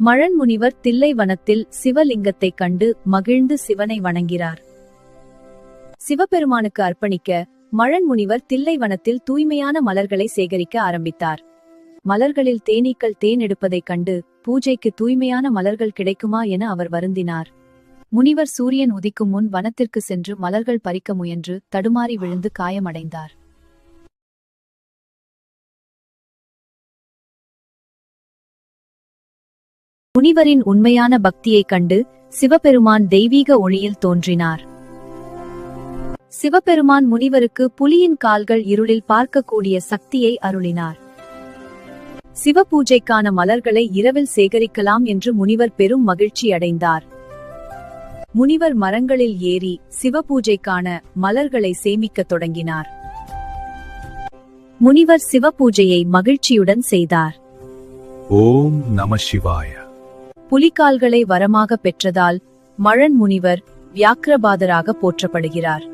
மழன் முனிவர் தில்லை வனத்தில் சிவலிங்கத்தை கண்டு மகிழ்ந்து சிவனை வணங்கிறார். சிவபெருமானுக்கு அர்ப்பணிக்க மழன் முனிவர் தில்லை வனத்தில் தூய்மையான மலர்களை சேகரிக்க ஆரம்பித்தார். மலர்களில் தேனீக்கள் தேன் எடுப்பதைக் கண்டு பூஜைக்கு தூய்மையான மலர்கள் கிடைக்குமா என அவர் வருந்தினார். முனிவர் சூரியன் உதிக்கும் முன் வனத்திற்கு சென்று மலர்கள் பறிக்க முயன்று தடுமாறி விழுந்து காயமடைந்தார். முனிவரின் உண்மையான பக்தியைக் கண்டு சிவபெருமான் தெய்வீக ஒளியில் தோன்றினார். சிவபெருமான் முனிவருக்கு புலியின் கால்கள் இருளில் பார்க்கக்கூடிய சக்தியை அருளினார். சிவ பூஜைக்கான மலர்களை இரவில் சேகரிக்கலாம் என்று முனிவர் பெரும் மகிழ்ச்சி அடைந்தார். முனிவர் மரங்களில் ஏறி சிவ பூஜைக்கான மலர்களை சேமிக்கத் தொடங்கினார். முனிவர் சிவ பூஜையை மகிழ்ச்சியுடன் செய்தார். ஓம் நம சிவாய. புலிகால்களை வரமாக பெற்றதால் மழன் முனிவர் வியாக்கிரபாதராக போற்றப்படுகிறார்.